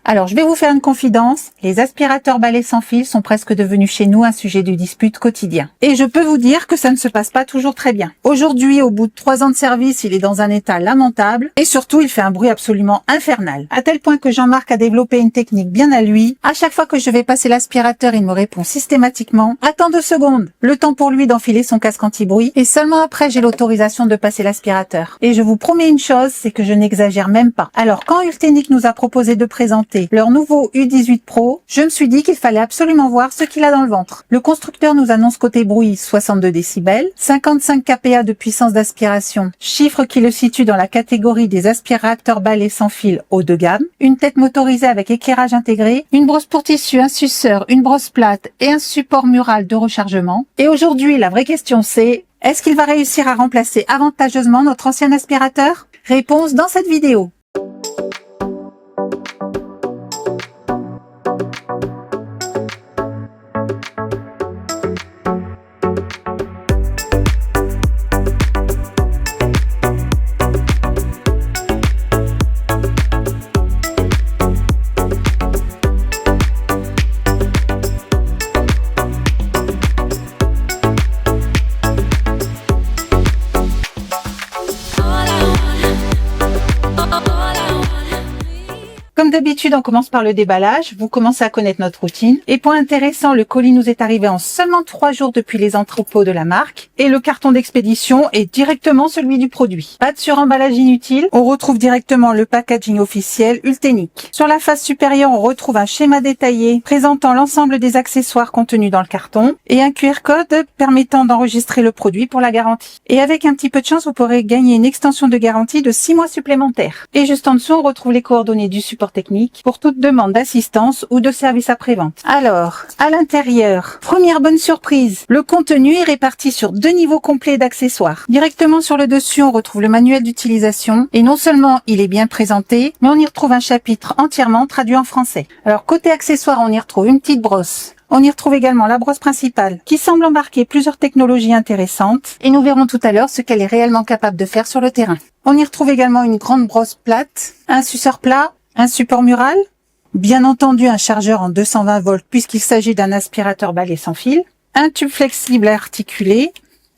Alors, je vais vous faire une confidence, les aspirateurs balais sans fil sont presque devenus chez nous un sujet de dispute quotidien. Et je peux vous dire que ça ne se passe pas toujours très bien. Aujourd'hui, au bout de 3 ans de service, il est dans un état lamentable et surtout, il fait un bruit absolument infernal. À tel point que Jean-Marc a développé une technique bien à lui. À chaque fois que je vais passer l'aspirateur, il me répond systématiquement « Attends 2 secondes !» Le temps pour lui d'enfiler son casque anti-bruit et seulement après, j'ai l'autorisation de passer l'aspirateur. Et je vous promets une chose, c'est que je n'exagère même pas. Alors, quand Ultenic nous a proposé de présenter leur nouveau U18 Pro, je me suis dit qu'il fallait absolument voir ce qu'il a dans le ventre. Le constructeur nous annonce côté bruit 62 décibels, 55 kPa de puissance d'aspiration, chiffre qui le situe dans la catégorie des aspirateurs balais sans fil haut de gamme, une tête motorisée avec éclairage intégré, une brosse pour tissu, un suceur, une brosse plate et un support mural de rechargement. Et aujourd'hui, la vraie question c'est, est-ce qu'il va réussir à remplacer avantageusement notre ancien aspirateur? Réponse dans cette vidéo. Comme d'habitude, on commence par le déballage. Vous commencez à connaître notre routine. Et point intéressant, le colis nous est arrivé en seulement 3 jours depuis les entrepôts de la marque. Et le carton d'expédition est directement celui du produit. Pas de suremballage inutile. On retrouve directement le packaging officiel Ultenic. Sur la face supérieure, on retrouve un schéma détaillé présentant l'ensemble des accessoires contenus dans le carton et un QR code permettant d'enregistrer le produit pour la garantie. Et avec un petit peu de chance, vous pourrez gagner une extension de garantie de 6 mois supplémentaires. Et juste en dessous, on retrouve les coordonnées du support technique pour toute demande d'assistance ou de service après-vente. Alors, à l'intérieur, première bonne surprise, le contenu est réparti sur 2 niveaux complets d'accessoires. Directement sur le dessus, on retrouve le manuel d'utilisation et non seulement il est bien présenté, mais on y retrouve un chapitre entièrement traduit en français. Alors, côté accessoires, on y retrouve une petite brosse. On y retrouve également la brosse principale qui semble embarquer plusieurs technologies intéressantes et nous verrons tout à l'heure ce qu'elle est réellement capable de faire sur le terrain. On y retrouve également une grande brosse plate, un suceur plat, un support mural, bien entendu un chargeur en 220 volts puisqu'il s'agit d'un aspirateur balai sans fil, un tube flexible à articuler,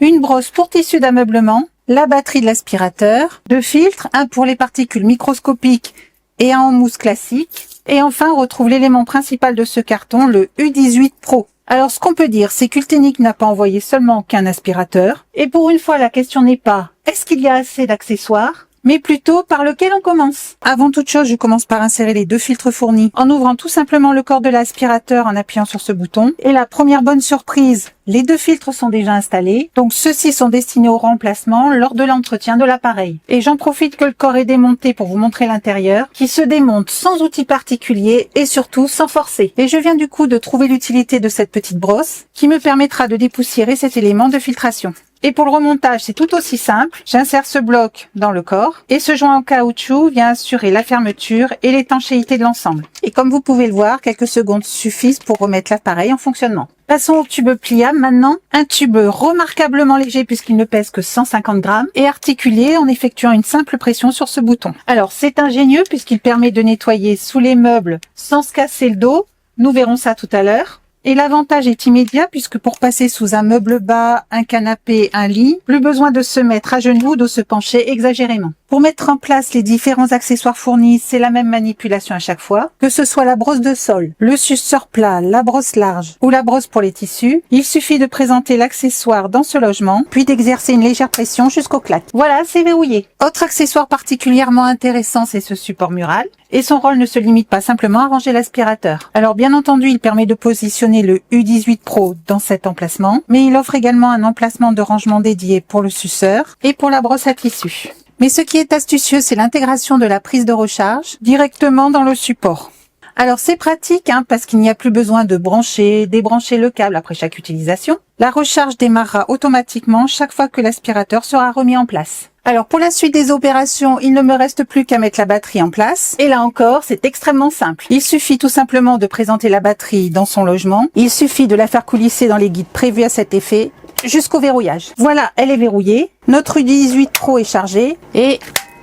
une brosse pour tissu d'ameublement, la batterie de l'aspirateur, 2 filtres, un pour les particules microscopiques et un en mousse classique, et enfin on retrouve l'élément principal de ce carton, le U18 Pro. Alors ce qu'on peut dire, c'est qu'Ultenic n'a pas envoyé seulement qu'un aspirateur, et pour une fois la question n'est pas est-ce qu'il y a assez d'accessoires, mais plutôt par lequel on commence. Avant toute chose, je commence par insérer les 2 filtres fournis en ouvrant tout simplement le corps de l'aspirateur en appuyant sur ce bouton. Et la première bonne surprise, les 2 filtres sont déjà installés, donc ceux-ci sont destinés au remplacement lors de l'entretien de l'appareil. Et j'en profite que le corps est démonté pour vous montrer l'intérieur, qui se démonte sans outil particulier et surtout sans forcer. Et je viens du coup de trouver l'utilité de cette petite brosse qui me permettra de dépoussiérer cet élément de filtration. Et pour le remontage, c'est tout aussi simple. J'insère ce bloc dans le corps et ce joint en caoutchouc vient assurer la fermeture et l'étanchéité de l'ensemble. Et comme vous pouvez le voir, quelques secondes suffisent pour remettre l'appareil en fonctionnement. Passons au tube pliable maintenant. Un tube remarquablement léger puisqu'il ne pèse que 150 grammes et articulé en effectuant une simple pression sur ce bouton. Alors c'est ingénieux puisqu'il permet de nettoyer sous les meubles sans se casser le dos. Nous verrons ça tout à l'heure. Et l'avantage est immédiat puisque pour passer sous un meuble bas, un canapé, un lit, plus besoin de se mettre à genoux ou de se pencher exagérément. Pour mettre en place les différents accessoires fournis, c'est la même manipulation à chaque fois. Que ce soit la brosse de sol, le suceur plat, la brosse large ou la brosse pour les tissus, il suffit de présenter l'accessoire dans ce logement, puis d'exercer une légère pression jusqu'au clac. Voilà, c'est verrouillé. Autre accessoire particulièrement intéressant, c'est ce support mural. Et son rôle ne se limite pas simplement à ranger l'aspirateur. Alors bien entendu, il permet de positionner le U18 Pro dans cet emplacement, mais il offre également un emplacement de rangement dédié pour le suceur et pour la brosse à tissu. Mais ce qui est astucieux, c'est l'intégration de la prise de recharge directement dans le support. Alors c'est pratique parce qu'il n'y a plus besoin de brancher, débrancher le câble après chaque utilisation. La recharge démarrera automatiquement chaque fois que l'aspirateur sera remis en place. Alors pour la suite des opérations, il ne me reste plus qu'à mettre la batterie en place. Et là encore, c'est extrêmement simple. Il suffit tout simplement de présenter la batterie dans son logement. Il suffit de la faire coulisser dans les guides prévus à cet effet jusqu'au verrouillage. Voilà, elle est verrouillée. Notre U18 Pro est chargé et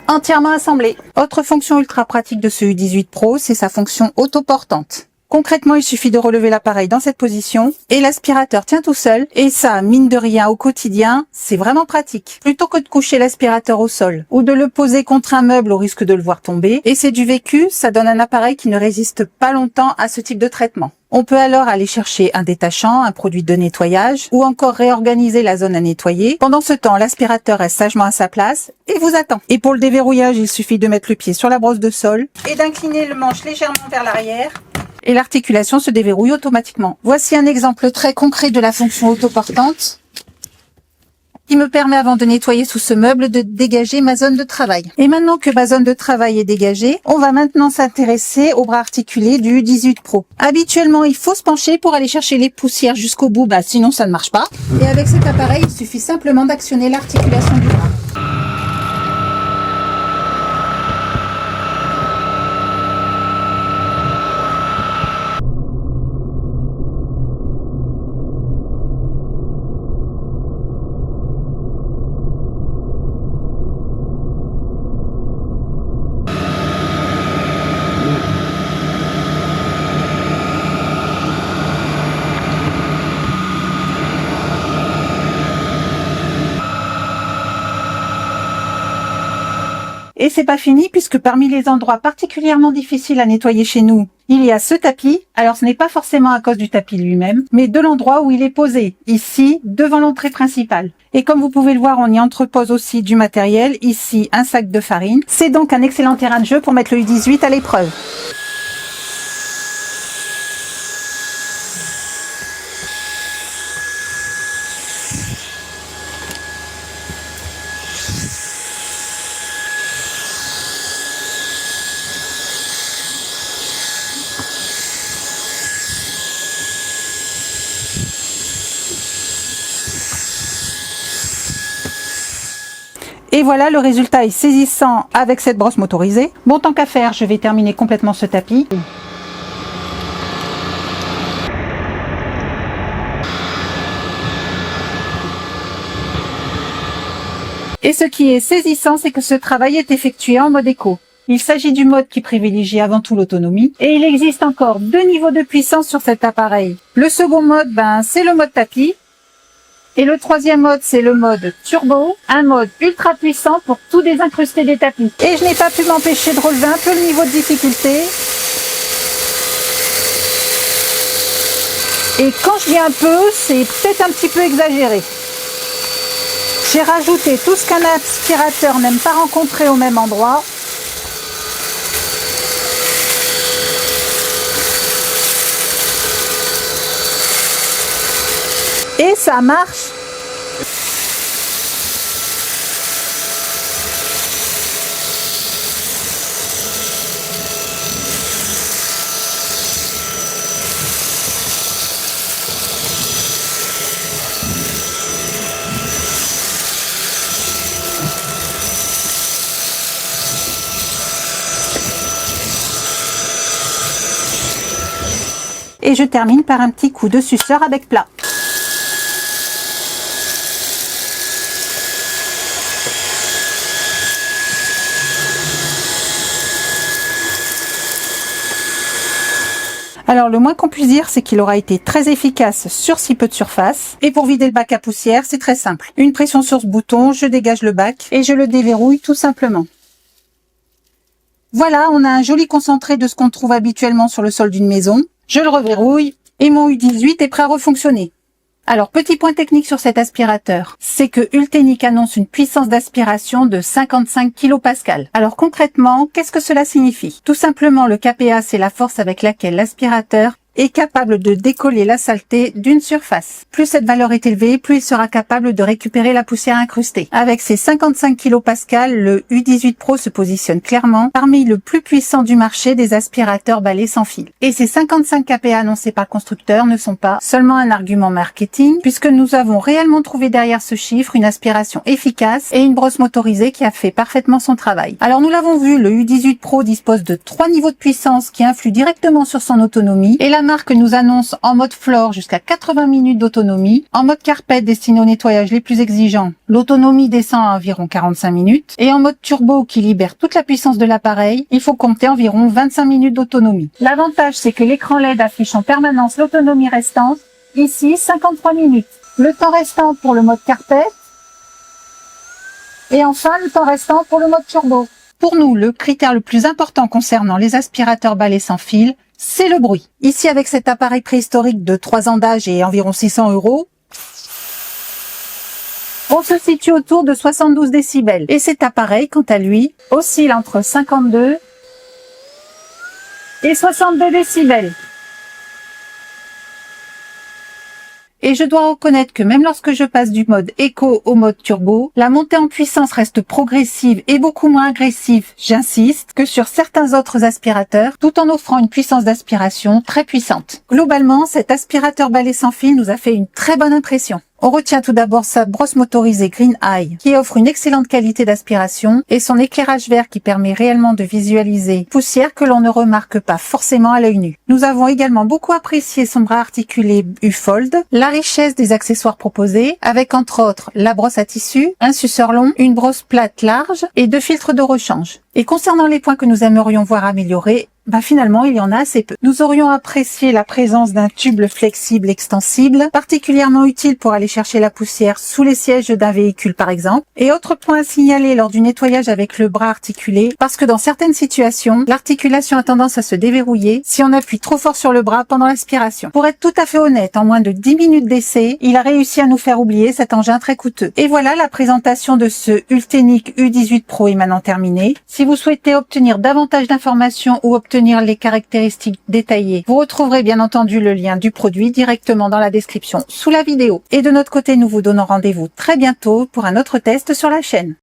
entièrement assemblé. Autre fonction ultra pratique de ce U18 Pro, c'est sa fonction autoportante. Concrètement, il suffit de relever l'appareil dans cette position et l'aspirateur tient tout seul. Et ça, mine de rien, au quotidien, c'est vraiment pratique. Plutôt que de coucher l'aspirateur au sol ou de le poser contre un meuble au risque de le voir tomber. Et c'est du vécu, ça donne un appareil qui ne résiste pas longtemps à ce type de traitement. On peut alors aller chercher un détachant, un produit de nettoyage ou encore réorganiser la zone à nettoyer. Pendant ce temps, l'aspirateur reste sagement à sa place et vous attend. Et pour le déverrouillage, il suffit de mettre le pied sur la brosse de sol et d'incliner le manche légèrement vers l'arrière. Et l'articulation se déverrouille automatiquement. Voici un exemple très concret de la fonction autoportante qui me permet, avant de nettoyer sous ce meuble, de dégager ma zone de travail. Et maintenant que ma zone de travail est dégagée, on va maintenant s'intéresser au bras articulé du U18 Pro. Habituellement, il faut se pencher pour aller chercher les poussières jusqu'au bout, sinon ça ne marche pas. Et avec cet appareil, il suffit simplement d'actionner l'articulation du bras. Et c'est pas fini, puisque parmi les endroits particulièrement difficiles à nettoyer chez nous, il y a ce tapis. Alors ce n'est pas forcément à cause du tapis lui-même, mais de l'endroit où il est posé, ici, devant l'entrée principale. Et comme vous pouvez le voir, on y entrepose aussi du matériel, ici un sac de farine. C'est donc un excellent terrain de jeu pour mettre le U18 à l'épreuve. Et voilà, le résultat est saisissant avec cette brosse motorisée. Bon, tant qu'à faire, je vais terminer complètement ce tapis. Et ce qui est saisissant, c'est que ce travail est effectué en mode éco. Il s'agit du mode qui privilégie avant tout l'autonomie. Et il existe encore 2 niveaux de puissance sur cet appareil. Le second mode, c'est le mode tapis. Et le troisième mode, c'est le mode turbo, un mode ultra puissant pour tout désincruster des tapis. Et je n'ai pas pu m'empêcher de relever un peu le niveau de difficulté. Et quand je dis un peu, c'est peut-être un petit peu exagéré. J'ai rajouté tout ce qu'un aspirateur n'aime pas rencontrer au même endroit. Et ça marche. Et je termine par un petit coup de suceur avec plat. Alors le moins qu'on puisse dire, c'est qu'il aura été très efficace sur si peu de surface. Et pour vider le bac à poussière, c'est très simple. Une pression sur ce bouton, je dégage le bac et je le déverrouille tout simplement. Voilà, on a un joli concentré de ce qu'on trouve habituellement sur le sol d'une maison. Je le reverrouille et mon U18 est prêt à refonctionner. Alors, petit point technique sur cet aspirateur, c'est que Ultenic annonce une puissance d'aspiration de 55 kPa. Alors concrètement, qu'est-ce que cela signifie? Tout simplement, le kPa, c'est la force avec laquelle l'aspirateur est capable de décoller la saleté d'une surface. Plus cette valeur est élevée, plus il sera capable de récupérer la poussière incrustée. Avec ses 55 kPa, le U18 Pro se positionne clairement parmi le plus puissant du marché des aspirateurs balais sans fil. Et ces 55 kPa annoncés par le constructeur ne sont pas seulement un argument marketing, puisque nous avons réellement trouvé derrière ce chiffre une aspiration efficace et une brosse motorisée qui a fait parfaitement son travail. Alors nous l'avons vu, le U18 Pro dispose de 3 niveaux de puissance qui influent directement sur son autonomie, et la marque nous annonce en mode floor jusqu'à 80 minutes d'autonomie. En mode carpet destiné au nettoyage les plus exigeants, l'autonomie descend à environ 45 minutes. Et en mode turbo qui libère toute la puissance de l'appareil, il faut compter environ 25 minutes d'autonomie. L'avantage, c'est que l'écran LED affiche en permanence l'autonomie restante. Ici, 53 minutes. Le temps restant pour le mode carpet. Et enfin, le temps restant pour le mode turbo. Pour nous, le critère le plus important concernant les aspirateurs balais sans fil, c'est le bruit. Ici, avec cet appareil préhistorique de 3 ans d'âge et environ 600 €, on se situe autour de 72 décibels. Et cet appareil, quant à lui, oscille entre 52 et 62 décibels. Et je dois reconnaître que même lorsque je passe du mode éco au mode turbo, la montée en puissance reste progressive et beaucoup moins agressive, j'insiste, que sur certains autres aspirateurs, tout en offrant une puissance d'aspiration très puissante. Globalement, cet aspirateur balai sans fil nous a fait une très bonne impression. On retient tout d'abord sa brosse motorisée Green Eye qui offre une excellente qualité d'aspiration et son éclairage vert qui permet réellement de visualiser poussière que l'on ne remarque pas forcément à l'œil nu. Nous avons également beaucoup apprécié son bras articulé U-Fold, la richesse des accessoires proposés avec entre autres la brosse à tissu, un suceur long, une brosse plate large et 2 filtres de rechange. Et concernant les points que nous aimerions voir améliorés, finalement, il y en a assez peu. Nous aurions apprécié la présence d'un tube flexible extensible, particulièrement utile pour aller chercher la poussière sous les sièges d'un véhicule par exemple. Et autre point à signaler lors du nettoyage avec le bras articulé, parce que dans certaines situations, l'articulation a tendance à se déverrouiller si on appuie trop fort sur le bras pendant l'aspiration. Pour être tout à fait honnête, en moins de 10 minutes d'essai, il a réussi à nous faire oublier cet engin très coûteux. Et voilà, la présentation de ce Ultenic U18 Pro est maintenant terminée. Si vous souhaitez obtenir davantage d'informations ou obtenir les caractéristiques détaillées, vous retrouverez bien entendu le lien du produit directement dans la description sous la vidéo. Et de notre côté, nous vous donnons rendez-vous très bientôt pour un autre test sur la chaîne.